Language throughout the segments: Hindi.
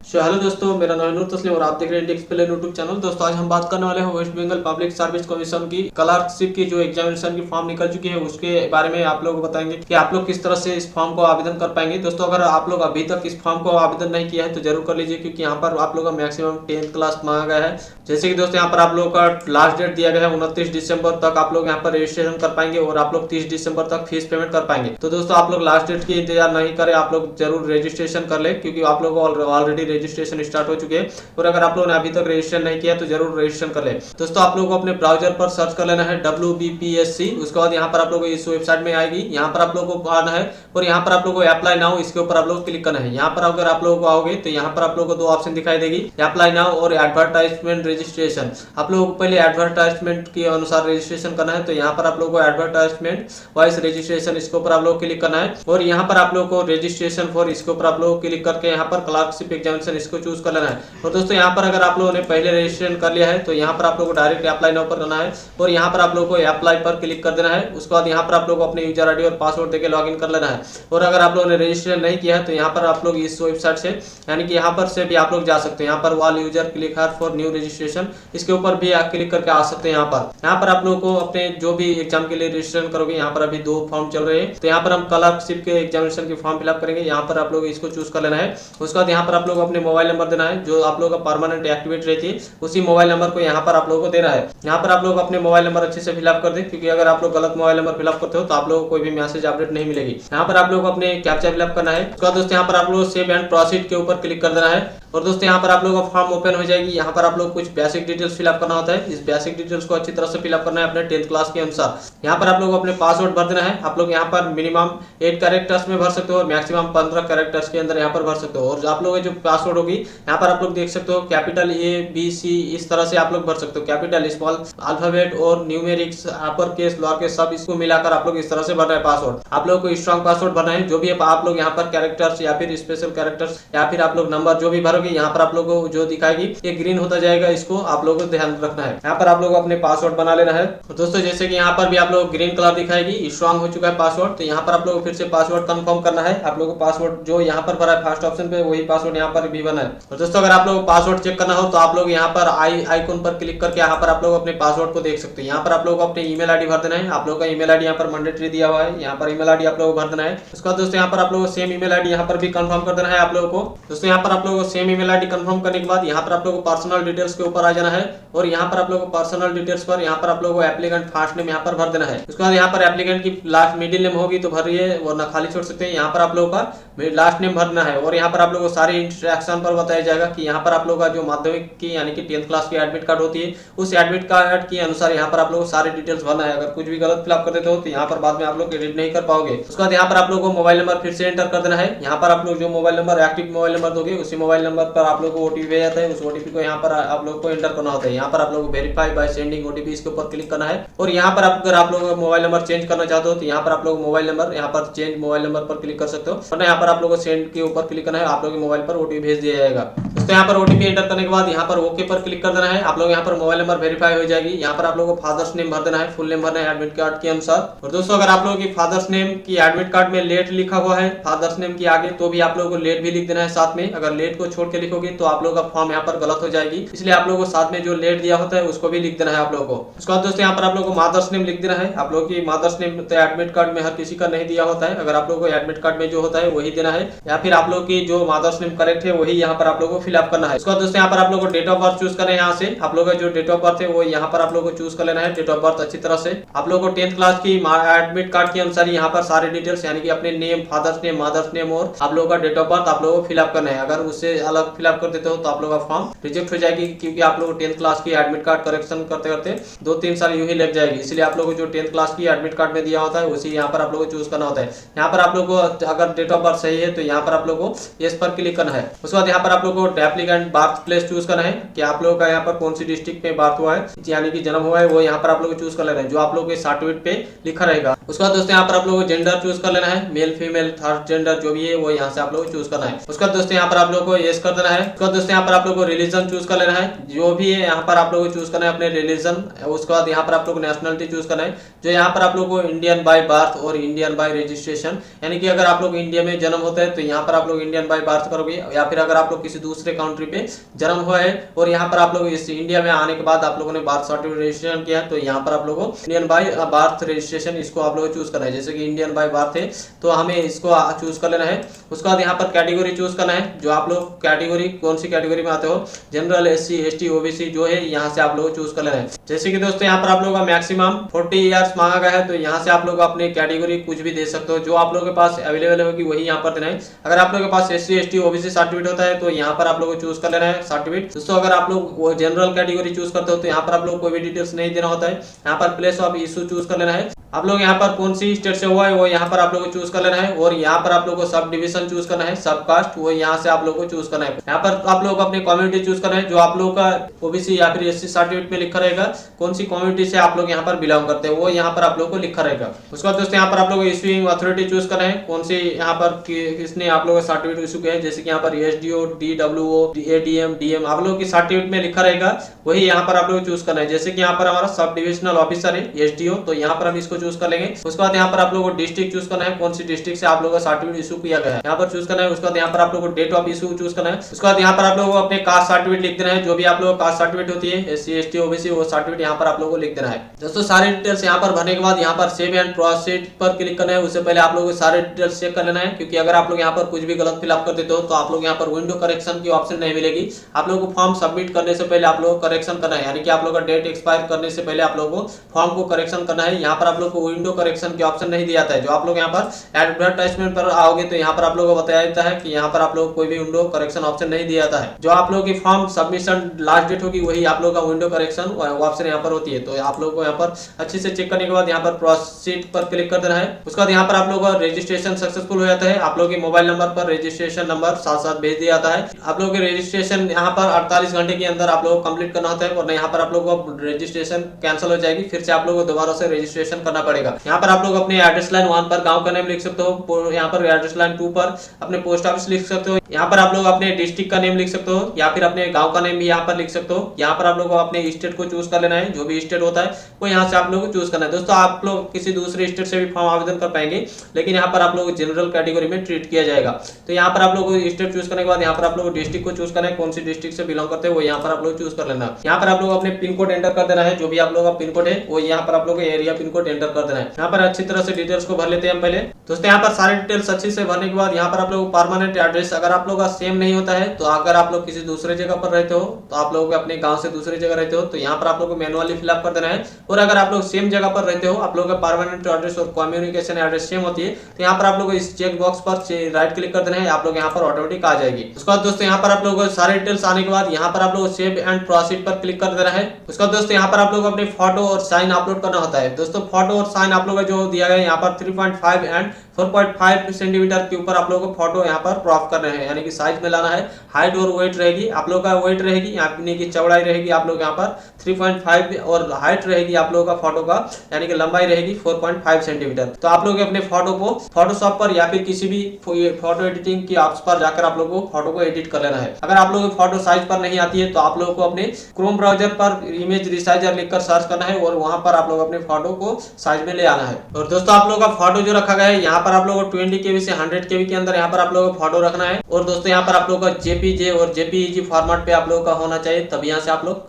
हेलो दोस्तों, मेरा नाम है नूर तस्लीम और आप देख रहे हैं इंडिया एक्सप्लेन यूट्यूब चैनल। दोस्तों आज हम बात करने वाले हैं West Bengal public service commission की क्लर्कशिप की जो एग्जामिनेशन की फॉर्म निकल चुकी है उसके बारे में आप लोग को बताएंगे कि आप लोग किस तरह से इस फॉर्म को आवेदन कर पाएंगे। दोस्तों अगर आप लोग अभी तक इस फॉर्म को आवेदन नहीं किया है तो जरूर कर लीजिए, क्योंकि यहाँ पर आप लोग का मैक्सिमम 10th क्लास मांगा गया है। जैसे कि दोस्तों यहाँ पर आप लोग का लास्ट डेट दिया गया है 29 दिसंबर तक आप लोग यहाँ पर रजिस्ट्रेशन कर पाएंगे और आप लोग 30 दिसंबर तक फीस पेमेंट कर पाएंगे। तो दोस्तों आप लोग लास्ट डेट की इंतजार नहीं करें, आप लोग जरूर रजिस्ट्रेशन कर ले, क्योंकि आप लोग ऑलरेडी रजिस्ट्रेशन स्टार्ट हो चुके हैं। और अगर आप लोगों ने अभी तक रजिस्टर नहीं किया तो जरूर रजिस्टर कर ले। दोस्तों आप लोगों को अपने ब्राउजर पर सर्च कर लेना है WBPSC। उसके बाद यहाँ पर आप लोगों को इस वेबसाइट में आएगी, यहाँ पर आप लोगों को आना है और यहाँ पर आप लोगों को अप्लाई नाउ इसके ऊपर आप लोग क्लिक करना है। यहाँ पर अगर आप लोगों को आओगे तो यहाँ पर आप लोगों को दो ऑप्शन दिखाई देगी, अप्लाई नाउ और एडवर्टाइजमेंट रजिस्ट्रेशन। आप लोगों को पहले एडवर्टाइजमेंट के अनुसार रजिस्ट्रेशन करना है, तो यहाँ पर आप लोगों को एडवर्टाइजमेंट वाइस रजिस्ट्रेशन इसके ऊपर आप लोग क्लिक करना है और यहाँ पर आप लोग को रजिस्ट्रेशन फॉर इसके ऊपर आप लोग क्लिक करके यहाँ पर क्लर्कशिप एग्जामिनेशन इसको चूज कर लेना है। और दोस्तों यहाँ पर अगर आप लोगों ने पहले रजिस्ट्रेशन कर लिया है तो यहाँ पर आप लोगों को डायरेक्ट अप्लाई नाउ पर करना है और यहाँ पर आप लोगों को अप्लाई पर क्लिक कर देना है। उसके बाद यहाँ पर आप लोगों को अपने यूजर आईडी और पासवर्ड देकर लॉगिन कर लेना है। और अगर आप लोगों ने रजिस्ट्रेशन नहीं किया है तो यहाँ पर आप लोग इस वेबसाइट से यानी कि यहाँ पर से भी आप लोग जा सकते हैं। यहाँ पर वाल user click here for new registration इसके ऊपर भी आप क्लिक करके आ सकते हैं। यहाँ पर आप लोगों को अपने जो भी एग्जाम के लिए रजिस्ट्रेशन करोगे, यहाँ पर अभी 2 फॉर्म चल रहे हैं, तो यहाँ पर हम क्लर्कशिप के एग्जामिनेशन की फॉर्म फिलअप करेंगे। यहाँ पर आप लोग इसको चूज कर लेना है। उसके बाद यहाँ पर आप लोग अपने मोबाइल नंबर देना है, जो आप लोग का परमानेंट एक्टिवेट रहती है उसी मोबाइल नंबर को यहाँ पर आप लोगों को देना है। यहाँ पर आप लोग अपने मोबाइल नंबर अच्छे से फिलअप कर दे, क्योंकि अगर आप लोग गलत मोबाइल नंबर फिलअप करते हो तो आप लोगों को कोई भी मैसेज अपडेट नहीं मिलेगी। यहाँ पर आप लोग अपने कैप्चा फिलअप करना है। उसके बाद दोस्तों यहाँ पर आप लोग सेव एंड प्रोसीड के ऊपर क्लिक कर देना है और दोस्तों यहाँ पर आप लोगों का फॉर्म ओपन हो जाएगी। यहाँ पर आप लोग कुछ बेसिक डिटेल्स फिलअप करना होता है। इस बेसिक डिटेल्स को अच्छी तरह से फिलअप करना है अपने 10th क्लास के अनुसार। यहाँ पर आप लोग अपने पासवर्ड भर देना है। आप लोग यहाँ पर मिनिमम 8 कैरेक्टर्स में भर सकते हो और मैक्सिमम 15 कैरेक्टर्स के अंदर यहाँ पर भर सकते हो। और आप लोग जो पासवर्ड होगी यहाँ पर आप लोग देख सकते हो कैपिटल A B C इस तरह से आप लोग भर सकते हो। कैपिटल स्मॉल अल्फाबेट और numerics upper case lower case सब इसको मिलाकर आप लोग इस तरह से भरना है पासवर्ड। आप लोग को स्ट्रॉन्ग पासवर्ड भरना है। जो भी आप लोग यहाँ पर कैरेक्टर्स या फिर स्पेशल कैरेक्टर्स या फिर आप लोग नंबर जो भी भरोगे यहाँ पर आप लोग को जो दिखाएगी ये ग्रीन होता जाएगा, इसको आप लोगों को ध्यान रखना है। यहाँ पर आप लोग अपने पासवर्ड बना लेना है। दोस्तों जैसे कि यहाँ पर भी आप लोग ग्रीन कलर दिखाएगी, स्ट्रॉन्ग हो चुका है पासवर्ड, तो यहाँ पर आप लोग फिर से पासवर्ड कंफर्म करना है। आप लोग को पासवर्ड जो यहाँ पर भरा है फर्स्ट ऑप्शन पे वही पासवर्ड यहाँ पर भी बना है। और दोस्तों अगर आप लोग पासवर्ड चेक करना हो तो आप लोग यहाँ पर आइकॉन पर क्लिक करके यहाँ पर आप लोग अपने पासवर्ड को देख सकते हैं। यहाँ पर आप लोग अपने ईमेल आईडी भर देना है। आप लोग का ईमेल आईडी यहाँ पर मैंडेटरी दिया हुआ है, यहाँ पर ईमेल आईडी आप लोग भर देना है। उसके बाद दोस्तों यहाँ पर आप लोग सेम ईमेल आईडी यहाँ पर भी कंफर्म कर देना है आप लोगों को। दोस्तों यहाँ पर आप लोगों को सेम ईमेल आईडी कंफर्म करने के बाद यहाँ पर आप लोगों को पर्सनल डिटेल्स के ऊपर आ जाना है और यहाँ पर आप लोगों को पर्सनल डिटेल्स पर यहाँ पर आप लोगों को एप्लीकेंट फर्स्ट नेम यहाँ पर भर देना है। उसके बाद यहाँ पर एप्लीकेंट की लास्ट मिडिल नेम होगी तो भरिए वरना खाली छोड़ सकते हैं। यहाँ पर आप लोगों का लास्ट नेम भरना है और यहाँ पर आप लोगों को सारे इंस्ट्रक्शन पर बताया जाएगा कि यहाँ पर आप लोगों का जो माध्यमिक की यानी कि 10th क्लास की एडमिट कार्ड होती है उस एडमिट कार्ड के अनुसार यहाँ पर आप लोगों को सारे डिटेल्स भरना है। अगर कुछ भी गलत फिलअप कर देते हो तो यहाँ पर बाद में आप लोग एडिट नहीं कर पाओगे। उसके बाद यहाँ पर आप लोगों को मोबाइल नंबर फिर से एंटर कर देना है। यहाँ पर आप लोग जो mobile number active mobile number दोगे उसी मोबाइल नंबर पर आप लोग को OTP भेजा जाता है। उस OTP को यहाँ पर आप लोग को एंटर करना होता है। यहाँ पर आप लोग वेरीफाई बाय सेंडिंग OTP इसके ऊपर क्लिक करना है और यहाँ पर अगर आप लोग मोबाइल नंबर चेंज करना चाहते हो तो यहाँ पर आप लोग मोबाइल नंबर यहाँ पर चेंज मोबाइल नंबर पर क्लिक कर सकते हो, वरना यहाँ पर आप लोग को सेंड के ऊपर क्लिक करना है। आप लोग के मोबाइल पर OTP भेज दिया जाएगा। दोस्तों यहाँ पर OTP एंटर करने के बाद यहाँ पर ओके पर क्लिक कर देना है। आप लोग यहाँ पर मोबाइल नंबर वेरीफाई हो जाएगी। यहाँ पर आप लोग को फादर्स नेम भर देना है, फुल नेम भरना है एडमिट कार्ड के अनुसार। और दोस्तों अगर आप लोगों की फादर्स नेम की एडमिट कार्ड में लेट लिखा हुआ है फादर्स नेम के आगे तो भी आप लोगों को लेट भी लिख देना है साथ में। अगर लेट को छोड़ के लिखोगे तो आप लोगों का फॉर्म यहाँ पर गलत हो जाएगी, इसलिए आप लोगों को साथ में जो लेट दिया होता है उसको भी लिख देना है आप लोगों को। उसके बाद दोस्तों यहाँ पर आप लोगों को मदर्स नेम लिख देना है। आप लोगों की मदर्स नेम तो एडमिट कार्ड में हर किसी का नहीं दिया होता है, अगर आप लोगों को एडमिट कार्ड में जो होता है वही देना है या फिर आप लोग की जो मदर्स नेम करेक्ट है वही यहाँ पर आप लोगों को फिलअप करना है। उसके बाद दोस्तों यहाँ पर आप लोगों को डेट ऑफ बर्थ चूज करना है। यहाँ से आप लोगों का जो डेट ऑफ बर्थ है वो यहाँ पर आप लोगों को चूज कर लेना है। डेट ऑफ बर्थ अच्छी तरह से आप लोगों को 10th क्लास की एडमिट कार्ड के अनुसार यहाँ पर सारे डिटेल्स यानी कि अपने name, father's name, mother's name और आप लोगों का डेट ऑफ बर्थ आप लोगों को फिलअप करना है। अगर उससे अलग फिलअप कर देते हो तो आप लोगों का फॉर्म रिजेक्ट हो जाएगी, क्योंकि आप लोग 10th क्लास की एडमिट कार्ड करेक्शन करते करते 2-3 साल यूं ही लग जाएगी। इसलिए आप लोगों को जो 10th क्लास की एडमिट कार्ड में दिया होता है उसी यहाँ पर आप लोगों को चूज करना होता है। यहाँ पर आप लोगों को अगर डेट ऑफ बर्थ सही है तो यहाँ पर आप लोगों को यस पर क्लिक करना है। उसके बाद यहाँ पर आप लोगों को एप्लीकेंट बर्थ प्लेस चूज करना है कि आप लोगों का यहाँ पर कौन सी डिस्ट्रिक्ट में बर्थ हुआ है यानी कि जन्म हुआ है वो यहाँ पर आप लोग को चूज कर लेना है, जो आप लोगों के सर्टिफिकेट पे लिखा रहेगा। उसके बाद दोस्तों यहाँ पर आप लोगों को जेंडर चूज कर लेना है, मेल फीमेल थर्ड जेंडर जो भी है वो यहाँ से आप लोगों को चूज करना है। उसके बाद दोस्तों यहाँ पर आप लोगों को यस कर देना है। उसके बाद दोस्तों यहाँ पर आप लोगों को रिलीजन चूज कर लेना है, जो भी है यहाँ पर आप लोगों को चूज करना है अपने रिलीजन। उसके बाद यहाँ पर आप लोग नेशनलिटी चूज करना है, जो यहाँ पर आप लोग को इंडियन बाय बर्थ और इंडियन बाय रजिस्ट्रेशन, यानी कि अगर आप लोग इंडिया में जन्म होता है तो यहाँ पर आप लोग इंडियन बाय बर्थ करोगे, या फिर अगर आप लोग किसी दूसरे दूसरे कंट्री पे जन्म हुआ है और यहाँ पर आप लोग इस इंडिया में आने के बाद आप लोगों ने बर्थ सर्टिफिकेट रजिस्ट्रेशन किया, तो यहाँ पर आप लोगों को इंडियन बाय बर्थ रजिस्ट्रेशन इसको आप लोगों को चूज करना है। जैसे कि इंडियन बाय बर्थ है तो हमें इसको चूज कर लेना है। उसके बाद यहाँ पर कैटेगरी चूज करना है, जो आप लोग कैटेगरी कौन सी कैटेगरी में आते हो, जनरल, SC, ST, OBC जो है यहाँ से आप लोग चूज कर लेना है। जैसे कि दोस्तों यहाँ पर आप लोगों का मैक्सिमम 40 ईयर्स मांगा गया है, तो यहाँ से आप लोग अपनी कैटेगरी कुछ भी दे सकते हो, जो आप लोगों के पास अवेलेबल होगी वही यहाँ पर देना है। अगर आप लोगों के पास SC, ST, OBC सर्टिफिकेट होता है तो यहाँ पर आप लोग को चूज कर लेना है सर्टिफिकेट। दोस्तों अगर आप लोग वो जनरल कैटेगरी चूज करते हो तो यहाँ पर आप लोग कोई भी डिटेल्स नहीं देना होता है। यहाँ पर प्लेस ऑफ इशू चूज कर लेना है। आप लोग यहाँ पर कौन सी स्टेट से हुआ है वो यहाँ पर आप लोग को चूज कर लेना है और यहाँ पर आप लोग को सब डिवीजन चूज करना है, सब कास्ट वो यहाँ से आप लोग को चूज करना है। यहाँ पर आप लोग अपनी कम्युनिटी चूज करना है, जो आप लोग का OBC या फिर SC सर्टिफिकेट में लिखा रहेगा कौन सी कम्युनिटी से आप लोग यहाँ पर बिलोंग करते हैं वो यहाँ पर आप लोग को लिखा रहेगा। उसके बाद दोस्तों यहाँ पर आप लोग इशूइंग अथॉरिटी चूज करना है, कौन सी यहाँ पर किसने आप लोग का सर्टिफिकेट इशू किया है। जैसे कि यहाँ पर SDO, DWO, ADM, DM आप लोग की सर्टिफिकेट में लिखा रहेगा वही यहाँ पर आप लोग चूज करना है। जैसे कि यहाँ पर हमारा सब डिविजनल ऑफिसर है SDO, तो यहाँ पर हम इसको चूज कर लेंगे। उसके बाद यहाँ पर आप लोगों को डिस्ट्रिक्ट चूज करना है, कौन सी डिस्ट्रिक्ट से आप लोगों का सर्टिफिकेट इशू किया गया है यहाँ पर चूज करना है। उसके बाद यहाँ पर आप लोगों को डेट ऑफ इशू चूज करना है। उसके बाद यहाँ पर आप लोगों को अपने कास्ट सर्टिफिकेट लिख देना है, जो भी आप लोगों का कास्ट सर्टिफिकेट होती है SC, ST, OBC वो सर्टिफिकेट यहाँ पर आप लोगों को लिख देना है। दोस्तों सारे डिटेल्स यहाँ पर भरने के बाद यहाँ पर सेव एंड प्रोसीड पर क्लिक करना है। उससे पहले आप लोगों को सारे डिटेल्स चेक कर लेना है, क्योंकि अगर आप लोग यहाँ पर कुछ भी गलत फिलअप कर देते हो तो आप लोग यहाँ पर विंडो करेक्शन की ऑप्शन नहीं मिलेगी। आप लोगों को फॉर्म सबमिट करने से पहले आप लोगों को करेक्शन करना है, यानी कि आप लोग का डेट एक्सपायर करने से पहले आप लोगों को फॉर्म को करेक्शन करना है। यहाँ पर आप लोग को विंडो करेक्शन की ऑप्शन नहीं दिया जाता है। जो आप लोग यहाँ पर एडवर्टाइजमेंट पर आओगे तो यहाँ पर आप लोगों को बताया जाता है कि यहाँ पर आप लोग कोई भी विंडो करेक्शन ऑप्शन नहीं दिया जाता है। जो आप लोगों की फॉर्म सबमिशन लास्ट डेट होगी वही आप लोग का विंडो करेक्शन ऑप्शन यहाँ पर होती है। तो आप लोग को यहाँ पर अच्छे से चेक करने के बाद यहाँ पर प्रोसीड पर क्लिक कर देना है। उसके बाद यहाँ पर आप लोग का रजिस्ट्रेशन सक्सेसफुल हो जाता है। आप लोग के मोबाइल नंबर पर रजिस्ट्रेशन नंबर साथ साथ भेज दिया जाता है। आप लोग के रजिस्ट्रेशन यहाँ पर 48 घंटे के अंदर आप लोग को कंप्लीट करना होता है, और यहाँ पर आप लोग को रजिस्ट्रेशन कैंसिल हो जाएगी, फिर से आप लोग को दोबारा से रजिस्ट्रेशन करना पड़ेगा। यहाँ पर आप लोग अपने एड्रेस लाइन 1 पर गांव का नेम लिख सकते हो, यहाँ पर एड्रेस लाइन 2 पर अपने पोस्ट ऑफिस लिख सकते हो, यहाँ पर आप लोग अपने डिस्ट्रिक्ट का नेम लिख सकते हो या फिर अपने गांव का नेम भी यहाँ पर लिख सकते हो। यहाँ पर आप लोग को अपने स्टेट को चूज कर लेना है, जो भी स्टेट होता है वो यहाँ से आप लोग को चूज करना है। दोस्तों आप लोग किसी दूसरे स्टेट से भी फॉर्म आवेदन कर पाएंगे, लेकिन यहाँ पर आप लोग जनरल कैटेगरी में ट्रीट किया जाएगा। तो यहाँ पर आप लोग को स्टेट चूज करने के बाद यहाँ पर आप लोग डिस्ट्रिक्ट को चूज करना है, कौन सी डिस्ट्रिक्ट से बिलोंग करते हैं वो यहाँ पर आप लोग चूज कर लेना है। यहाँ पर आप लोग अपने पिन कोड एंटर कर देना है, जो भी आप लोग का पिन कोड है वो यहाँ पर आप लोग एरिया पिन कोड एंटर कर देना है। यहाँ पर अच्छी तरह से डिटेल्स को भर लेते हैं हम पहले। दोस्तों यहाँ पर सारे डिटेल्स अच्छे से भरने के बाद यहाँ पर आप लोग परमानेंट एड्रेस अगर आप लोग का सेम नहीं होता है, तो अगर आप लोग किसी दूसरे जगह पर रहते हो तो आप लोग अपने गांव से दूसरी जगह रहते हो तो यहाँ पर आप लोग को मैनुअली फिलअप कर देना है। और अगर आप लोग सेम जगह पर रहते हो, आप लोग का परमानेंट एड्रेस और कम्युनिकेशन एड्रेस सेम होती है, तो यहाँ पर आप लोग इस चेक बॉक्स पर राइट क्लिक कर देना है, आप लोग यहाँ पर ऑटोमेटिक आ जाएगी। उसके बाद दोस्तों यहाँ पर आप लोग सारे डिटेल्स आने के बाद यहाँ पर आप लोग सेव एंड प्रोसीड पर क्लिक कर देना है। उसके बाद दोस्तों यहाँ पर आप लोग अपने फोटो और साइन अपलोड करना होता है। दोस्तों फोटो और साइन आप लोग जो दिया गया है यहाँ पर 3.5 एंड 4.5 सेंटीमीटर के ऊपर आप लोगों को फोटो यहाँ पर क्रॉप करना है, यानी कि साइज में लाना है। हाइट और वेट रहेगी आप लोग का, वेट रहेगी यहाँ की चौड़ाई रहेगी आप लोग यहाँ पर 3.5 और हाइट रहेगी आप लोगों का फोटो का, यानी कि लंबाई रहेगी 4.5 सेंटीमीटर। तो आप लोग अपने फोटो को फोटोशॉप पर या फिर किसी भी फोटो एडिटिंग की ऐप्स पर जाकर आप लोग को फोटो को एडिट कर लेना है। अगर आप लोग को फोटो साइज पर नहीं आती है तो आप लोग को अपने क्रोम ब्राउजर पर इमेज रिसाइजर लिखकर सर्च करना है और वहां पर आप लोग अपने फोटो को साइज में ले आना है। और दोस्तों आप लोग का फोटो जो रखा गया है यहाँ पर आप लोग को 20 KB से 100 KB के अंदर यहाँ पर आप लोगों को फोटो रखना है। और दोस्तों यहाँ पर आप लोग का JPG और JPEG फॉर्मेट पे आप लोगों का होना चाहिए, तब यहाँ से आप लोग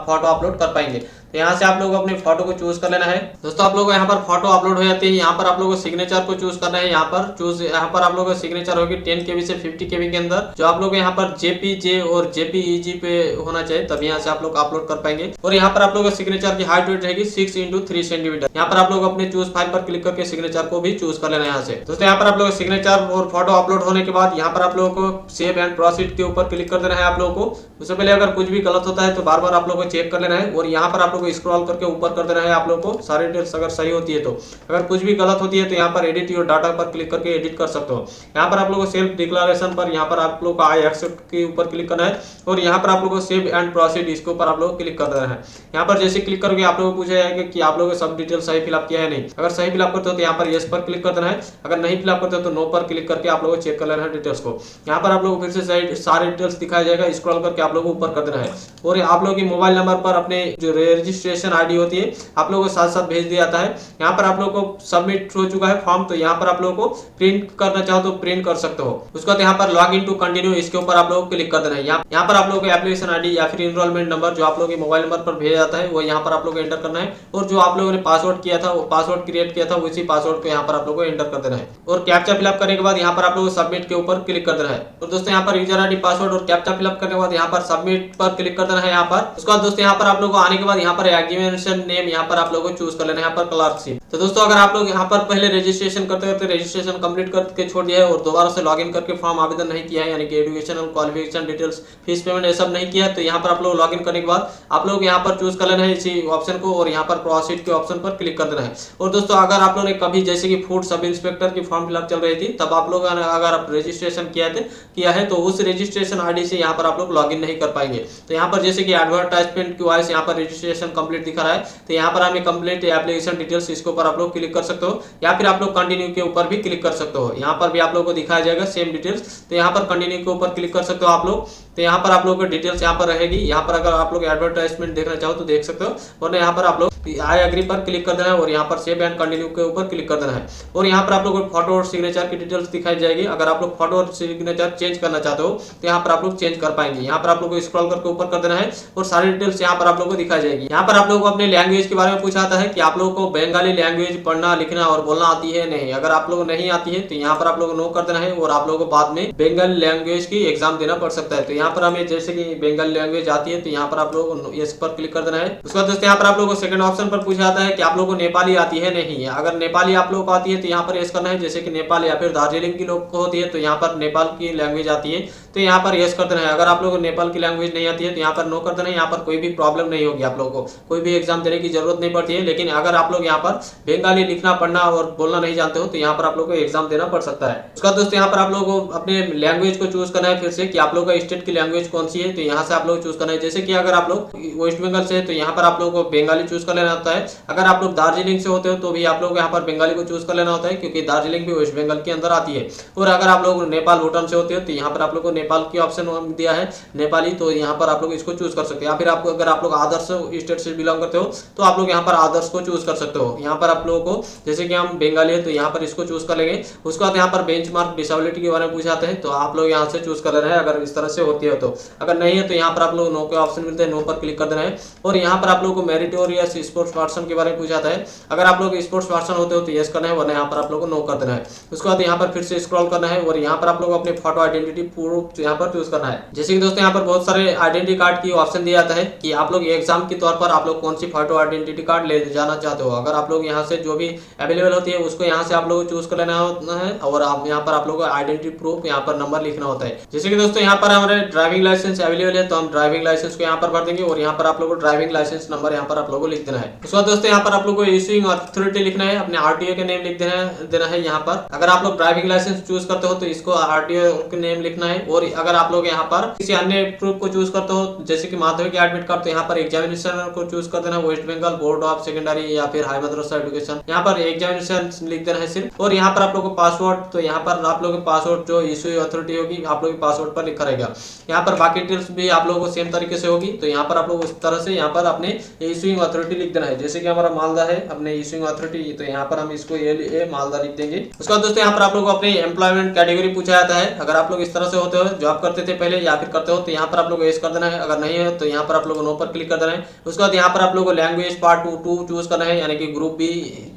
फोटो अपलोड कर पाएंगे। तो यहाँ से आप लोग अपने फोटो को चूज कर लेना है। दोस्तों आप लोग यहाँ पर फोटो अपलोड हो जाती है, यहाँ पर आप लोगों को सिग्नेचर को चूज करना है। यहाँ पर आप लोगों का सिग्नेचर होगी 10 KB से 50 KB के अंदर, जो आप लोग यहाँ पर JPJ और JPEG पे होना चाहिए, तब यहाँ से आप लोग अपलोड कर पाएंगे। और यहाँ पर आप लोग सिग्नेचर की हाइट वेट रहेगी 6x3 सेंटीमीटर। यहाँ पर आप लोग अपने चूज फाइल पर क्लिक करके सिग्नेचर को भी चूज कर लेना है यहाँ से। दोस्तों यहाँ पर आप लोग सिग्नेचर और फोटो अपलोड होने के बाद यहाँ पर आप लोगों को सेव एंड प्रोसीड के ऊपर क्लिक कर देना है आप लोगों को। उससे पहले अगर कुछ भी गलत होता है तो बार बार आप लोगों को चेक कर लेना है और यहाँ पर आप लोग स्क्रॉल करके ऊपर कर देना है आप लोग को सारी डिटेल्स अगर सही होती है तो। अगर कुछ भी गलत होती है तो यहाँ पर एडिट योर डाटा पर क्लिक करके एडिट कर सकते हो। यहाँ पर आप लोग को सेल्फ डिक्लेरेशन पर यहाँ पर आप लोग का आई एक्सेप्ट के ऊपर क्लिक करना है और यहाँ पर आप लोग को सेव एंड प्रोसीड इसके ऊपर आप लोग क्लिक कर देना है। यहाँ पर जैसे क्लिक करोगे आप लोग को पूछा जाएगा कि आप लोग सब डिटेल सही फिलअप किया है नहीं। अगर सही फिलअप करते हो तो यहाँ पर यस पर क्लिक कर देना है, अगर नहीं फिलअप करते हो तो नो पर क्लिक करके आप लोग को चेक कर लेना है डिटेल्स को। यहाँ पर आप लोग फिर से सारे डिटेल्स दिखाया जाएगा, स्क्रॉल करके आप लोग को ऊपर कर देना है और आप लोग की मोबाइल नंबर पर अपने जो रजिस्ट्रेशन आईडी होती है आप लोगों को साथ साथ भेज दिया जाता है। यहाँ पर आप लोगों को सबमिट हो चुका है फॉर्म, तो यहाँ पर आप लोगों को प्रिंट करना चाहो तो प्रिंट कर सकते हो। उसके बाद यहाँ पर लॉग इन टू कंटिन्यू, इसके ऊपर आप लोगों को क्लिक कर देना है। यहाँ पर आप लोगों को एप्लीकेशन आईडी या फिर इनरोलमेंट नंबर जो आप लोगों के मोबाइल नंबर पर भेजा जाता है वो यहाँ पर आप लोगों को एंटर करना है, और जो आप लोगों ने पासवर्ड किया था, वो पासवर्ड क्रिएट किया था, उसी पासवर्ड को यहाँ पर आप लोगों को एंटर कर देना है। और कैप्चा फिलअप करने के बाद यहाँ पर आप लोगों को सबमिट के ऊपर क्लिक कर देना है। और दोस्तों यहाँ पर यूजर आईडी, पासवर्ड और कैप्चा फिलअप करने के बाद यहाँ पर सबमिट पर क्लिक कर देना है यहाँ पर। उसके बाद दोस्तों यहाँ पर आप लोगों को आने के बाद यहाँ पर एग्जीबिशन नेम यहाँ पर आप लोगों को चूज कर लेना है, यहाँ पर क्लर्कशिप। तो दोस्तों अगर आप लोग यहाँ पर पहले रजिस्ट्रेशन करते करते रजिस्ट्रेशन कंप्लीट करके छोड़ दिया है और दोबारा से लॉगिन करके फॉर्म आवेदन नहीं किया है, यानी कि educational qualification details, fees payment ये सब नहीं किया है, तो यहाँ पर आप लोग लॉगिन करने के बाद आप लोग यहाँ पर चूज कर लेना है इसी ऑप्शन को, और यहाँ पर प्रोसीड के ऑप्शन पर क्लिक कर देना है। और दोस्तों अगर आप लोगों ने कभी जैसे कि फूड सब इंस्पेक्टर की फॉर्म फिलअप चल रही थी, तब आप लोग अगर आप रजिस्ट्रेशन किया है तो उस रजिस्ट्रेशन आईडी से यहाँ पर आप लोग लॉगिन नहीं कर पाएंगे। तो यहाँ पर जैसे कि एडवर्टाइजमेंट की वॉइस यहाँ पर रजिस्ट्रेशन कंप्लीट दिखा रहा है, तो यहाँ पर हमें कंप्लीट एप्लीकेशन डिटेल्स, इसके ऊपर आप लोग क्लिक कर सकते हो, या फिर आप लोग कंटिन्यू के ऊपर भी क्लिक कर सकते हो। यहाँ पर भी आप लोग को दिखाया जाएगा सेम डिटेल्स, तो यहाँ पर कंटिन्यू के ऊपर क्लिक कर सकते हो आप लोग। तो यहाँ पर आप लोग को डिटेल्स यहाँ पर रहेगी। यहाँ पर अगर आप लोग एडवर्टाइजमेंट देखना चाहो तो देख सकते हो, वरना यहाँ पर आप लोग आई एग्री पर क्लिक कर देना है और यहाँ पर सेव एंड कंटिन्यू के ऊपर क्लिक कर देना है। और यहाँ पर आप लोग को फोटो और सिग्नेचर की डिटेल्स दिखाई जाएगी। अगर आप लोग फोटो और सिग्नेचर चेंज करना चाहते हो तो यहाँ पर आप लोग चेंज कर पाएंगे। यहाँ पर आप लोग को स्क्रॉल करके ऊपर कर देना है और सारी डिटेल्स यहाँ पर आप लोग को दिखाई जाएगी। यहाँ पर आप लोग को अपने लैंग्वेज के बारे में पूछा जाता है कि आप लोगों को बंगाली लैंग्वेज पढ़ना, लिखना और बोलना आती है नहीं। अगर आप लोग नहीं आती है तो यहाँ पर आप लोग नो कर देना है, और आप लोगों को बाद में बंगाली लैंग्वेज की एग्जाम देना पड़ सकता है। तो यहाँ पर हमें जैसे कि बंगाली लैंग्वेज आती है तो यहाँ पर आप लोग इस पर क्लिक कर देना है। उसके बाद दोस्तों यहाँ पर आप लोगों को सेकंड ऑप्शन पर पूछा जाता है कि आप लोगों को नेपाली आती है नहीं है। अगर नेपाली आप लोगों को आती है तो यहाँ पर यस करना है। जैसे कि नेपाल या फिर दार्जिलिंग की लोग को होती है तो यहाँ पर नेपाल की लैंग्वेज आती है तो यहाँ पर यस कर देना है। अगर आप लोगों को नेपाल की लैंग्वेज नहीं आती है तो यहाँ पर नो कर देना है। यहाँ पर कोई भी प्रॉब्लम नहीं होगी, आप लोगों को कोई भी एग्जाम देने की जरूरत नहीं पड़ती है। लेकिन अगर आप लोग यहाँ पर बंगाली लिखना, पढ़ना और बोलना नहीं जानते हो तो यहाँ पर आप लोग को एग्जाम देना पड़ सकता है। उसका दोस्तों यहाँ पर आप लोगों को अपने लैंग्वेज को चूज करना है फिर से कि आप लोग का स्टेट की लैंग्वेज कौन सी है, तो यहाँ से आप लोग चूज करना है। जैसे कि अगर आप लोग वेस्ट बंगाल से है तो यहाँ पर आप लोगों को बंगाली चूज कर लेना होता है। अगर आप लोग दार्जिलिंग से होते हो तो भी आप लोग यहाँ पर बंगाली को चूज कर लेना होता है, क्योंकि दार्जिलिंग भी वेस्ट बंगाल के अंदर आती है। और अगर आप लोग नेपाल भूटान से होते हो तो यहाँ पर आप लोग को नेपाल की ऑप्शन दिया है नेपाली, तो यहाँ पर आप लोग इसको चूज कर सकते हो। या फिर आपको अगर आप लोग आदर्श स्टेट से बिलोंग करते हो तो आप लोग यहाँ पर आदर्श को चूज कर सकते हो। यहाँ पर आप लोगों को जैसे कि हम बंगाली है तो यहाँ पर इसको चूज कर लेंगे। उसके बाद यहाँ पर बेंचमार्क डिसेबिलिटी के बारे में पूछा जाता है तो आप लोग यहाँ से चूज कर लेना है अगर इस तरह से होती है तो। अगर नहीं है तो यहाँ पर आप लोग नो के ऑप्शन मिलते हैं, नो पर क्लिक कर देना है। और यहाँ पर आप लोग को मेरिटोरियस स्पोर्ट्स पर्सन के बारे में पूछा जाता है। अगर आप लोग स्पोर्ट्स पर्सन होते हो तो यस करना है, वरना यहाँ पर आप लोग को नो कर देना है। उसके बाद यहाँ पर फिर से स्क्रॉल करना है और यहाँ पर आप लोग अपने फोटो आइडेंटिटी प्रूफ यहाँ पर चूज करना है। जैसे कि दोस्तों यहाँ पर बहुत सारे आइडेंटिटी कार्ड की ऑप्शन दिया जाता है कि आप लोग एग्जाम के तौर पर आप लोग कौन सी फोटो आइडेंटिटी कार्ड ले जाना चाहते हो। अगर आप लोग यहाँ से जो भी अवेलेबल होती है उसको यहाँ से आप लोग चूज कर लेना होता है, और आप यहाँ पर आप लोग आइडेंटिटी प्रूफ यहाँ पर नंबर लिखना होता है। जैसे कि दोस्तों यहाँ पर हमारे ड्राइविंग लाइसेंस अवेलेबल है तो हम ड्राइविंग लाइसेंस को यहाँ पर भर देंगे और यहाँ पर आप लोग को ड्राइविंग लाइसेंस नंबर यहाँ पर आप लोग को लिख देना है। उसके बाद दोस्तों यहाँ पर आप लोग को इश्यूइंग अथॉरिटी लिखना है, अपने आरटीओ के नेम लिख देना है यहाँ पर। अगर आप लोग ड्राइविंग लाइसेंस चूज करते हो तो इसको आरटीओ के नेम लिखना है। और अगर आप लोग यहाँ पर किसी अन्य प्रूफ को चूज करते हो जैसे कि माध्यमिक एडमिट कार्ड, तो यहाँ पर एग्जामिनेशन को चूज कर देना, West Bengal board of secondary या फिर हाई मद्रासा एजुकेशन, यहाँ पर एग्जामिनेशन लिख देना है सिर्फ। और यहाँ पर आप लोग को पासवर्ड, तो यहाँ पर आप लोग पासवर्ड जो इश्यू अथॉरिटी होगी आप लोग के पासवर्ड पर लिखा रहेगा। यहाँ पर बाकी डिटेल्स भी आप लोगों को सेम तरीके से होगी, तो यहाँ पर आप लोग उस तरह से यहाँ पर अपने इश्यूइंग अथॉरिटी लिख देना है। जैसे कि हमारा मालदा है अपने इश्यूइंग अथॉरिटी, तो यहाँ पर हम इसको ये मालदा लिख देंगे। उसके बाद दोस्तों यहाँ पर आप लोग को अपने एम्प्लॉयमेंट कैटेगरी पूछा जाता है। अगर आप लोग इस तरह से होते हो, जॉब करते थे पहले या फिर करते हो, तो यहाँ पर आप लोग यस कर देना है। अगर नहीं है तो यहाँ पर आप लोग नो पर क्लिक कर देना है। उसके बाद यहाँ पर आप लोग को लैंग्वेज पार्ट 2 चूज करना है, यानी कि ग्रुप बी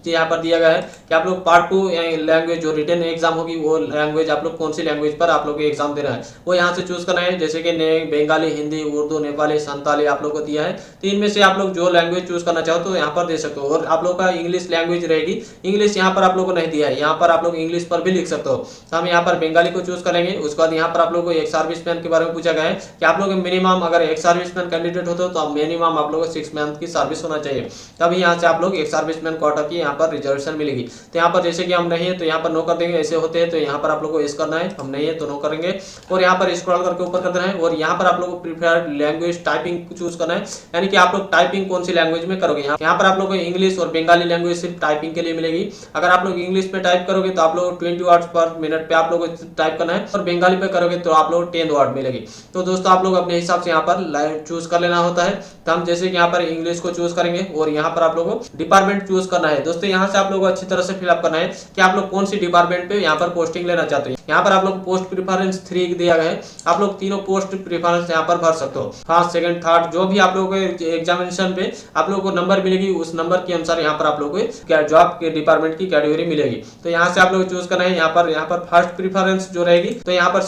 यहाँ पर दिया गया है कि आप लोग पार्ट 2 लैंग्वेज जो रिटन एग्जाम होगी वो लैंग्वेज आप लोग कौन सी लैंग्वेज पर आप लोग एग्जाम देना है वो यहाँ से चूज करना है। जैसे कि बंगाली, हिंदी, उर्दू, नेपाली, संताली आप लोग को दिया है। तो इनमें से आप लोग जो लैंग्वेज चूज करना चाहो तो यहाँ पर दे सकते हो। और आप लोग का इंग्लिश लैंग्वेज रहेगी, इंग्लिश यहाँ पर आप लोग को नहीं दिया है, यहाँ पर आप लोग इंग्लिश पर भी लिख सकते हो। तो हम यहाँ पर बंगाली को चूज करेंगे। उसके बाद यहाँ पर आप लोग को एक सर्विसमैन के बारे में पूछा गया है कि आप लोग मिनिमम अगर एक सर्विसमैन कैंडिडेट होते हो तो मिनिमम आप लोग को 6 मंथ की सर्विस होना चाहिए, तभी यहाँ से आप लोग एक सर्विसमैन कोटा की यहाँ पर रिजर्वेशन मिलेगी। तो यहाँ पर जैसे कि हम नहीं है तो यहाँ पर नो कर देंगे, ऐसे होते हैं तो यहाँ पर आप लोग को यस करना है, हम नहीं है तो नो करेंगे। और यहाँ पर स्क्रॉल करके ऊपर कर देना है और यहाँ पर आप लोग को प्रीफर्ड लैंग्वेज टाइपिंग चूज करना है, यानी कि आप लोग टाइपिंग कौन सी लैंग्वेज में करोगे। यहाँ पर आप लोग को इंग्लिश और बंगाली लैंग्वेज सिर्फ टाइपिंग के लिए मिलेगी। अगर आप लोग इंग्लिश पे टाइप करोगे तो आप लोग 20 वर्ड्स पर मिनट पे आप लोग को टाइप करना है, और बंगाली पे करोगे तो आप लोग 10 वर्ड मिलेगी। तो दोस्तों आप लोग अपने हिसाब से यहाँ पर लाइन चूज कर लेना होता है। तो हम जैसे कि यहाँ पर इंग्लिश को चूज करेंगे और यहाँ पर आप लोगों को डिपार्टमेंट चूज करना है। दोस्तों यहाँ से आप लोगों को अच्छी तरह से फिलअप करना है कि आप लोग कौन सी डिपार्टमेंट पे यहाँ पर पोस्टिंग लेना चाहते हैं। यहाँ पर आप लोग पोस्ट प्रेफरेंस 3 दिया गया है, आप लोग तीनों पोस्ट प्रेफरेंस यहाँ पर भर सकते हो, फर्स्ट सेकंड थर्ड, जो भी आप लोगों को एग्जामिनेशन पे आप लोगों को नंबर मिलेगी उस नंबर के अनुसार यहाँ पर आप लोगों को जॉब के डिपार्टमेंट की कैटेगरी मिलेगी। तो यहाँ से आप लोग चूज करना है। यहाँ पर फर्स्ट प्रेफरेंस जो रहेगी तो यहाँ पर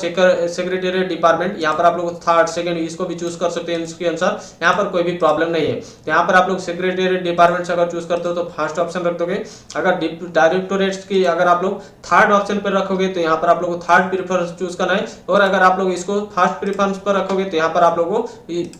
सेक्रेटेरिएट डिपार्टमेंट, यहाँ पर आप लोग थर्ड सेकंड इसको भी चूज कर सकते हैं, इसके अनुसार यहाँ पर कोई भी प्रॉब्लम नहीं है। तो यहाँ पर आप लोग सेक्रेटेरिएट डिपार्टमेंट से अगर चूज करते हो तो फर्स्ट ऑप्शन रख दोगे। अगर डायरेक्टोरेट्स की अगर आप लोग थर्ड ऑप्शन पर रखोगे तो यहाँ पर आप लोग को थर्ड प्रेफरेंस चूज करना है, और अगर आप लोग इसको फर्स्ट प्रेफरेंस पर रखोगे तो यहाँ पर आप लोगों को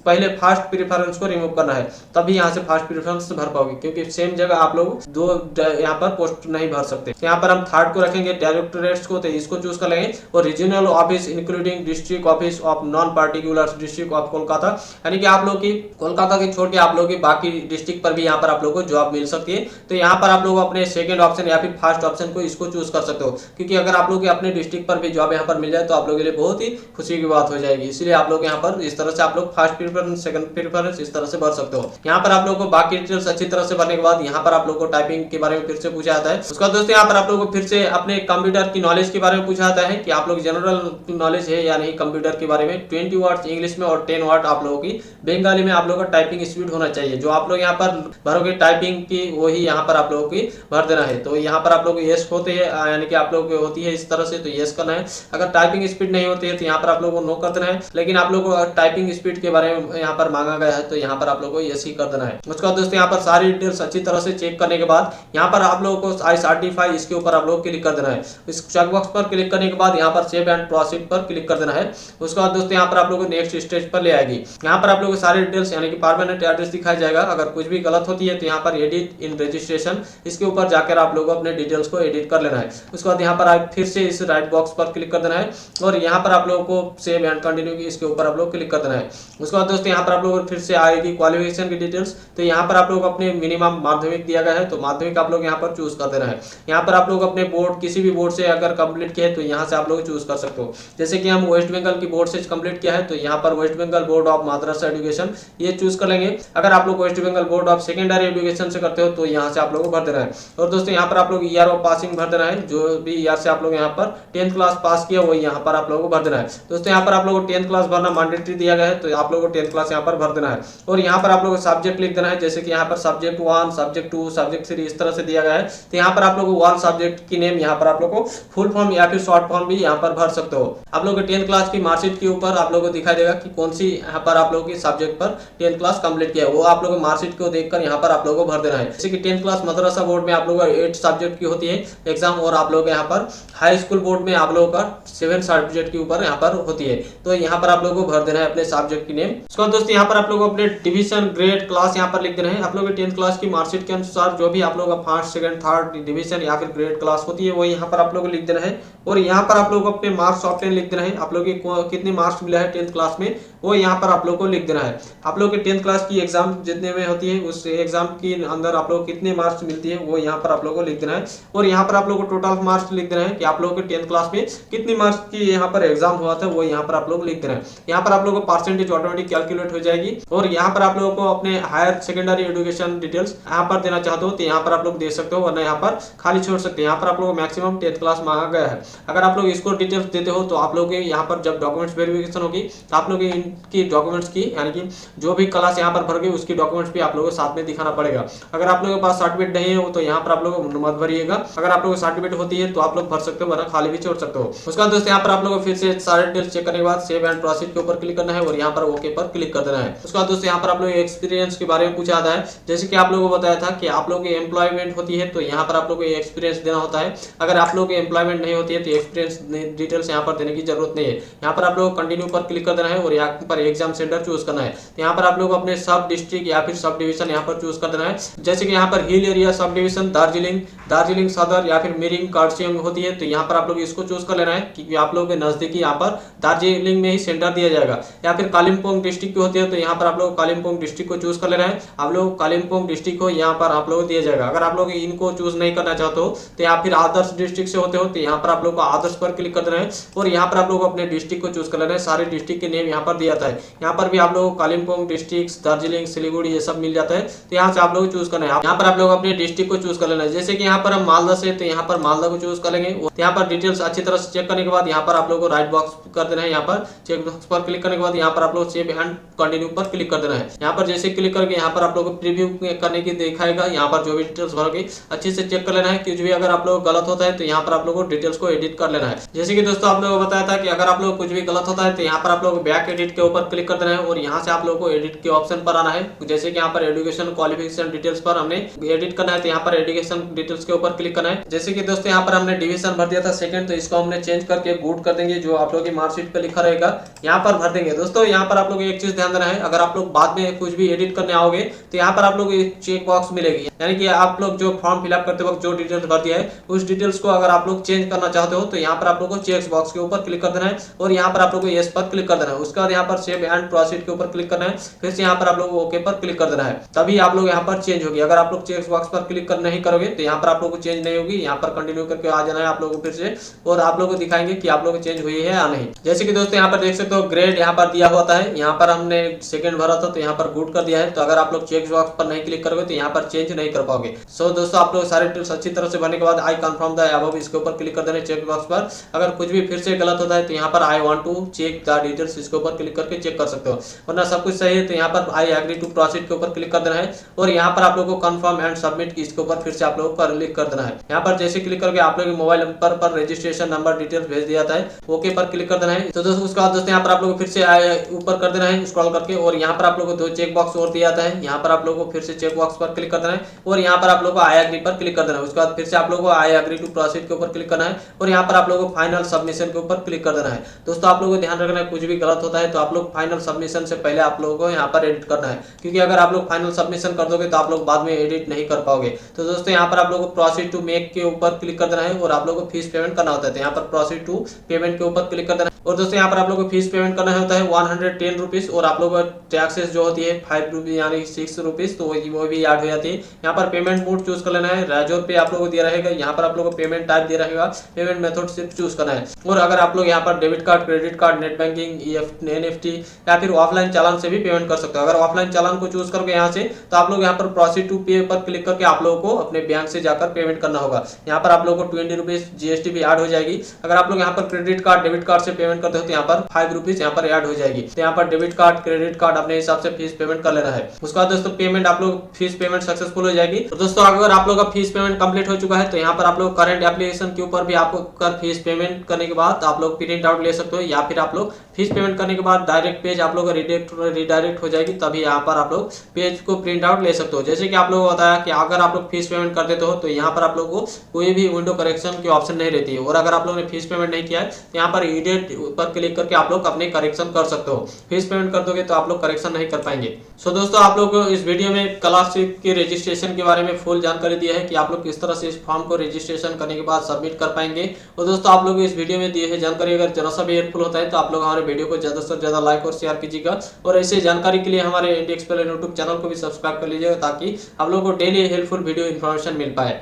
पहले फर्स्ट प्रेफरेंस को रिमूव करना है, तभी यहाँ से फर्स्ट प्रेफरेंस भर पाओगे, क्योंकि सेम जगह आप लोग दो यहाँ पर पोस्ट नहीं भर सकते। यहाँ पर हम थर्ड को रखेंगे डायरेक्टोरेट्स को, तो इसको चूज कर लेंगे, और regional office including district office of non particular district of Kolkata, यानी कि आप लोग की कोलकाता के छोड़ के आप लोग की बाकी डिस्ट्रिक्ट पर भी यहाँ पर आप लोग को जॉब मिल सकती है। तो यहाँ पर आप लोग अपने सेकंड ऑप्शन या फिर फर्स्ट ऑप्शन को इसको चूज कर सकते हो, क्योंकि अगर आप लोग अपने डिस्ट्रिक्ट पर भी जॉब यहाँ पर मिल जाए तो आप लोगों के लिए बहुत ही खुशी की बात हो जाएगी। इसलिए आप लोग यहाँ पर इस तरह से आप लोग फर्स्ट प्रेफरेंस सेकंड प्रेफरेंस इस तरह से भर सकते हो। यहाँ पर आप लोगों को बाकी डिटेल्स अच्छी तरह से भरने के बाद यहाँ पर आप लोगों को टाइपिंग के बारे में फिर से पूछा जाता है। उसका दोस्तों यहाँ पर आप लोगों को फिर से अपने कंप्यूटर की नॉलेज के बारे में पूछा जाता है कि आप लोग जनरल नॉलेज है या नहीं कंप्यूटर के बारे में। 20 वर्ड इंग्लिश में और 10 वर्ड आप लोगों की बंगाली में आप लोगों का टाइपिंग स्पीड होना चाहिए। जो आप लोग यहाँ पर भरोगे टाइपिंग की वही यहाँ पर आप लोगों की भर देना है। तो यहाँ पर आप लोग यस होते हैं, यानी कि आप लोग होती है इस तरह से, तो यस करना है। अगर टाइपिंग स्पीड नहीं होती है तो यहाँ पर आप लोगों को नो कर देना है, लेकिन आप लोगों को टाइपिंग स्पीड के बारे में यहाँ पर मांगा गया है तो यहाँ पर आप लोगों को यस ही कर देना है। उसके बाद दोस्तों यहाँ पर सारी डिटेल्स अच्छी तरह से चेक करने के बाद यहाँ पर आप लोगों को आई सर्टिफाई इसके ऊपर आप लोग क्लिक कर देना है। इस चेकबॉक्स पर क्लिक करने के बाद यहाँ पर सेव एंड प्रोसीड पर क्लिक कर देना है। उसके बाद दोस्तों यहाँ पर आप लोगों को नेक्स्ट स्टेज पर ले आएगी। यहाँ पर आप लोगों को सारी डिटेल्स यानी कि परमानेंट एड्रेस दिखाया जाएगा। अगर कुछ भी गलत होती है तो यहाँ पर एडिट इन रजिस्ट्रेशन इसके ऊपर जाकर आप लोगों को अपने डिटेल्स को एडिट कर लेना है। उसके बाद यहाँ पर आप फिर से इस राइट बॉक्स पर क्लिक कर देना है, और यहाँ पर आप लोगों को सेव एंड कंटिन्यू इसके ऊपर आप लोग क्लिक कर देना है। उसके बाद दोस्तों यहाँ पर आप लोगों को फिर से आएगी क्वालिफिकेशन की डिटेल्स। तो यहाँ पर आप लोग अपने मिनिमम माध्यमिक दिया गया है तो माध्यमिक आप लोग यहाँ पर चूज कर देना है। यहाँ पर आप लोग अपने बोर्ड किसी भी बोर्ड से अगर कंप्लीट किया है तो यहाँ से आप लोग चूज कर सकते हो। जैसे कि हम वेस्ट बंगाल की बोर्ड से कंप्लीट किया है तो यहाँ पर West Bengal board of madrasah education ये चूज कर लेंगे। अगर आप लोग West Bengal board of secondary education से करते हो तो यहाँ से आप लोगों को भर देना है। और दोस्तों यहाँ पर आप लोग ईयर ऑफ पासिंग भर देना है, जो भी ईयर से आप लोग यहाँ पर 10th क्लास पास किया वो यहाँ पर आप लोगों को भर देना है। दोस्तों यहाँ पर आप लोगों को 10th क्लास भरना मैंडेटरी दिया गया है तो आप लोगों को 10th क्लास यहाँ पर भर देना है। और यहाँ पर आप लोगों को सब्जेक्ट लिख देना है, जैसे कि यहाँ पर सब्जेक्ट 1 सब्जेक्ट 2 सब्जेक्ट 3 इस तरह से दिया गया है। तो यहाँ पर आप लोगों को 1 सब्जेक्ट की नेम यहाँ पर आप लोगों को फुल फॉर्म या फिर शॉर्ट फॉर्म भी यहाँ पर भर सकते हो। आप लोगों को 10th क्लास की मार्कशीट के ऊपर आप लोगों को दिखाई देगा कि कौन सी यहाँ पर आप लोगों की सब्जेक्ट पर 10th क्लास कंप्लीट किया है, वो आप लोगों को मार्कशीट को देखकर यहाँ पर आप लोगों को भर देना है। जैसे कि 10th क्लास मदरसा बोर्ड में आप लोगों का 8 सब्जेक्ट की होती है एग्जाम, और आप लोगों को यहाँ पर हाई स्कूल बोर्ड में आप लोगों का 7 सब्जेक्ट के ऊपर यहाँ पर होती है। तो यहाँ पर आप लोगों को भर देना है अपने सब्जेक्ट की नेम। उसके बाद दोस्तों यहाँ पर आप लोगों को अपने डिवीजन ग्रेड क्लास यहाँ पर लिख देना है। आप लोगों की 10th क्लास की मार्कशीट के अनुसार जो भी आप लोगों का फर्स्ट सेकंड थर्ड डिवीजन या फिर ग्रेड क्लास होती है वो यहाँ पर आप लोगों को लिख देना है। और यहाँ पर आप लोगों को अपने मार्क्स ऑफ 10 लिख देना है। आप लोगों को कितने मार्क्स मिला है 10th क्लास में वो यहाँ पर आप लोगों को लिख देना है। आप लोगों के 10th क्लास की एग्जाम जितने में होती है उस एग्जाम के अंदर आप लोग कितने मार्क्स मिलती है वो यहाँ पर आप लोगों को लिख देना है। और यहाँ पर आप लोगों को टोटल मार्क्स लिख देना है कि आप लोगों के 10th क्लास में कितने मार्क्स की यहाँ पर एग्जाम हुआ था वो यहाँ पर आप लोग लिख देना है। यहाँ पर आप लोगों को परसेंटेज ऑटोमेटिक कैलकुलेट हो जाएगी। और यहाँ पर आप लोगों को अपने हायर सेकेंडरी एजुकेशन डिटेल्स यहाँ पर देना चाहते हो तो यहाँ पर आप लोग दे सकते हो, वरना यहाँ पर खाली छोड़ सकते हैं। यहाँ पर आप लोग मैक्सिमम 10th क्लास मांगा गया है। अगर आप लोग इसको डिटेल्स देते हो तो आप लोग यहाँ पर जब डॉक्यूमेंट्स वेरिफिकेशन होगी तो आप लोग इनकी डॉक्यूमेंट्स की यानी कि जो भी क्लास यहाँ पर भरोगे उसकी डॉक्यूमेंट्स भी आप लोगों को साथ में दिखाना पड़ेगा। अगर आप लोगों के पास सर्टिफिकेट नहीं है तो यहाँ पर आप लोग मत भरिएगा। अगर आप लोगों को सर्टिफिकेट होती है तो आप लोग भर सकते हो, वरना खाली भी छोड़ सकते हो। उसके बाद दोस्तों यहाँ पर आप लोगों को फिर से सारे डिटेल्स चेक करने के बाद सेव एंड प्रोसीड के ऊपर क्लिक करना है और यहाँ पर ओके पर क्लिक कर देना है। उसके बाद दोस्तों यहाँ पर आप लोग एक्सपीरियंस के बारे में पूछा जाता है। जैसे कि आप लोगों को बताया था कि आप लोगों की एम्प्लॉयमेंट होती है तो यहाँ पर आप लोगों को एक्सपीरियंस देना होता है। अगर आप लोगों की एम्प्लॉयमेंट नहीं होती है तो एक्सपीरियंस डिटेल्स यहाँ पर देने की जरूरत नहीं है। यहाँ पर आप लोग कंटिन्यू पर क्लिक कर देना है और यहाँ पर एग्जाम सेंटर चूज करना है। तो यहाँ पर आप लोग अपने सब डिस्ट्रिक्ट या फिर सब डिवीजन यहाँ पर चूज कर देना है। जैसे कि यहाँ पर hill area sub division Darjeeling सदर या फिर मिरिंग कार्सियंग होती है तो यहाँ पर आप लोग इसको चूज कर लेना है, क्योंकि आप लोगों के नजदीकी यहाँ पर दार्जिलिंग में ही सेंटर दिया जाएगा। या फिर कालिम्पोंग डिस्ट्रिक्ट की होती है तो यहाँ पर आप लोग कालिम्पोंग डिस्ट्रिक्ट को चूज कर लेना है। आप लोग कालिम्पोंग डिस्ट्रिक्ट को यहाँ पर आप लोग दिया जाएगा। अगर आप लोग इनको चूज नहीं करना चाहते हो तो या फिर आदर्श डिस्ट्रिक्ट से होते हो तो यहाँ पर आप लोग को आदर्श पर क्लिक कर देना है। और यहाँ पर आप आप लोग अपने डिस्ट्रिक्ट को चूज कर लेना है। सारे डिस्ट्रिक्ट के नेम यहाँ पर दिया जाता है। यहाँ पर भी आप लोगों को कालिम्पोंग डिस्ट्रिक्ट, दार्जिलिंग, सिलीगुड़ी ये सब मिल जाता है। तो यहाँ से आप लोग चूज करना है। यहाँ पर आप लोग अपने डिस्ट्रिक्ट को चूज कर लेना है। जैसे कि यहाँ पर हम मालदा से, तो यहाँ पर मालदा को चूज कर लेंगे। यहाँ पर डिटेल्स अच्छी तरह से चेक करने के बाद यहाँ पर आप लोग को राइट बॉक्स कर देना है। यहाँ पर चेक बॉक्स पर क्लिक करने के बाद यहाँ पर आप लोग सेव एंड कंटिन्यू पर क्लिक कर देना है। यहाँ पर जैसे क्लिक करके यहाँ पर आप लोग को प्रीव्यू करने की दिखाएगा। यहाँ पर जो भी डिटेल्स भरोगे अच्छे से चेक कर लेना है। कुछ भी अगर आप लोग गलत होता है तो यहाँ पर आप लोग को डिटेल्स को एडिट कर लेना है। जैसे कि दोस्तों आप लोगों को बताया था कि अगर आप लोग कुछ भी गलत होता है तो यहाँ पर आप लोग बैक एडिट के ऊपर क्लिक कर देना है और यहाँ से आप लोगों को एडिट के ऑप्शन पर आना है। जैसे कि यहाँ पर एजुकेशन क्वालिफिकेशन डिटेल्स पर हमने एडिट करना है, तो यहाँ पर एजुकेशन डिटेल्स के ऊपर क्लिक करना है। जैसे कि दोस्तों यहाँ पर हमने डिवीजन भर दिया था सेकंड, तो इसको हमने चेंज करके गुड कर देंगे। जो आप लोग की मार्कशीट पे लिखा रहेगा यहाँ पर भर देंगे। दोस्तों यहाँ पर आप लोग एक चीज ध्यान देना है, अगर आप लोग बाद में कुछ भी एडिट करने आओगे तो यहाँ पर आप लोग चेक बॉक्स मिलेगी, यानी कि आप लोग जो फॉर्म फिलअप करते वक्त जो डिटेल्स भर दिया है उस डिटेल्स को अगर आप लोग चेंज करना चाहते हो तो यहाँ पर आप लोग को चेक बॉक्स के ऊपर क्लिक कर देना है और यहाँ पर आप लोग को यस पर क्लिक कर देना है। उसके बाद यहाँ पर सेव एंड प्रोसीड के ऊपर क्लिक करना है, फिर से यहाँ पर आप लोग ओके पर क्लिक कर देना है, तभी आप लोग यहाँ पर चेंज होगी। अगर आप लोग चेक बॉक्स पर क्लिक कर नहीं करोगे तो यहाँ पर आप लोग को चेंज नहीं होगी। यहाँ पर कंटिन्यू करके आ जाना है आप लोगों को फिर से, और आप लोग को दिखाएंगे कि आप लोग को चेंज हुई है या नहीं। जैसे कि दोस्तों यहाँ पर देख सकते हो ग्रेड यहाँ पर दिया होता है। यहाँ पर हमने सेकंड भरा था तो यहाँ पर गुड कर दिया है। तो अगर आप लोग चेक बॉक्स पर नहीं क्लिक करोगे तो यहाँ पर चेंज नहीं कर पाओगे। सो दोस्तों आप लोग सारे डिटेल्स अच्छी तरह से भरने के बाद आई कंफर्म द अबव इसके ऊपर क्लिक कर देना चेक बॉक्स पर। अगर कुछ भी फिर से गलत होता है तो यहाँ पर I want to check the details इसके ऊपर क्लिक करके चेक कर सकते हो, वरना सब कुछ सही है तो यहाँ पर आई एग्री टू प्रोसीड के ऊपर क्लिक कर देना है और यहाँ पर आप लोगों को कंफर्म एंड सबमिट इसके ऊपर फिर से आप लोगों को क्लिक कर देना है। यहाँ पर जैसे क्लिक करके आप लोग मोबाइल नंबर पर रजिस्ट्रेशन नंबर डिटेल्स भेज दिया जाता है, ओके पर क्लिक कर देना है। तो दोस्तों उसके बाद दोस्तों यहाँ पर आप लोग को फिर से ऊपर कर देना है स्क्रॉल करके और यहाँ पर आप लोग को दो चेक बॉक्स और दिया जाता है। यहाँ पर आप लोगों को फिर से चेक बॉक्स पर क्लिक कर देना है और यहाँ पर आप लोग को आई एग्री पर क्लिक कर देना है। उसके बाद फिर से आप लोगों को आई एग्री टू प्रोसीड के ऊपर क्लिक करना है और यहाँ पर आप लोगों को फाइनल सबमिशन के ऊपर क्लिक कर देना है। दोस्तों आप लोगों को ध्यान रखना है कुछ भी गलत होता है तो आप लोग फाइनल सबमिशन से पहले आप लोगों को यहाँ पर एडिट करना है, क्योंकि अगर आप लोग फाइनल सबमिशन कर दोगे तो आप लोग बाद में एडिट नहीं कर पाओगे। तो दोस्तों यहाँ पर आप लोगों को प्रोसीड टू मेक के ऊपर क्लिक कर देना है और आप लोगों को फीस पेमेंट करना होता है। तो यहाँ पर प्रोसीड टू पेमेंट के ऊपर क्लिक कर देना है और दोस्तों यहाँ पर आप लोगों को फीस पेमेंट करना होता है 110 रुपीज और आप लोगों को टैक्सेस जो होती है 5 रुपीज यानी 6 रुपीज, तो वो भी ऐड हो जाती है। यहाँ पर पेमेंट मोड चूज कर लेना है, राजोर पे आप लोगों को दिया रहेगा। यहाँ पर आप लोगों को पेमेंट टाइप दिया रहेगा, पेमेंट मेथड सिर्फ चूज करना है। और अगर आप लोग यहाँ पर debit card, credit card, net banking, NFT या फिर ऑफलाइन चालान से भी पेमेंट कर सकते हो। अगर ऑफलाइन चालान को चूज करोगे यहाँ से तो आप लोग यहाँ पर प्रोसीड टू पे पर क्लिक करके आप लोगों को अपने बैंक से जाकर पेमेंट करना होगा। यहाँ पर आप लोगों को 20 रुपीज जीएसटी भी ऐड हो जाएगी। अगर आप लोग यहाँ पर क्रेडिट कार्ड, डेबिट कार्ड से पेमेंट करते हो तो यहाँ पर 5 रुपीज यहाँ पर ऐड हो जाएगी। तो यहाँ पर डेबिट कार्ड, क्रेडिट कार्ड अपने हिसाब से फीस पेमेंट कर लेना है। उसके बाद दोस्तों पेमेंट आप लोग फीस पेमेंट सक्सेसफुल हो जाएगी। तो दोस्तों अगर आप लोग का फीस पेमेंट कंप्लीट हो चुका है तो यहाँ पर आप लोग करंट एप्लीकेशन के ऊपर भी आपको फीस पेमेंट करने के बाद आप लोग प्रिंट आउट ले सकते हो, या फिर आप लोग फीस पेमेंट करने के बाद डायरेक्ट पेज आप लोग रिडायरेक्ट हो जाएगी, तभी यहाँ पर आप लोग पेज को प्रिंट आउट ले सकते हो। जैसे कि आप लोगों को बताया कि अगर आप लोग फीस पेमेंट कर देते हो तो यहाँ पर आप लोगों को कोई भी विंडो करेक्शन की ऑप्शन नहीं रहती है, और अगर आप लोगों ने फीस पेमेंट नहीं किया है तो यहाँ पर एडिट पर क्लिक करके आप लोग अपने करेक्शन कर सकते हो। फीस पेमेंट कर दोगे तो आप लोग करेक्शन नहीं कर पाएंगे। सो दोस्तों आप लोग को इस वीडियो में स्कॉलरशिप के रजिस्ट्रेशन के बारे में फुल जानकारी दी है कि आप लोग किस तरह से इस फॉर्म को रजिस्ट्रेशन करने के बाद सबमिट कर पाएंगे। और दोस्तों आप लोग इस वीडियो में दिए है जानकारी अगर जरा सा भी हेल्पफुल होता है तो आप लोग हमारे वीडियो को ज्यादा से ज्यादा लाइक और शेयर कीजिएगा, और ऐसे जानकारी के लिए हमारे इंडिया एक्सप्लेन यूट्यूब चैनल को भी सब्सक्राइब कर लीजिएगा ताकि आप लोगों को डेली हेल्पफुल वीडियो इन्फॉर्मेशन मिल पाए।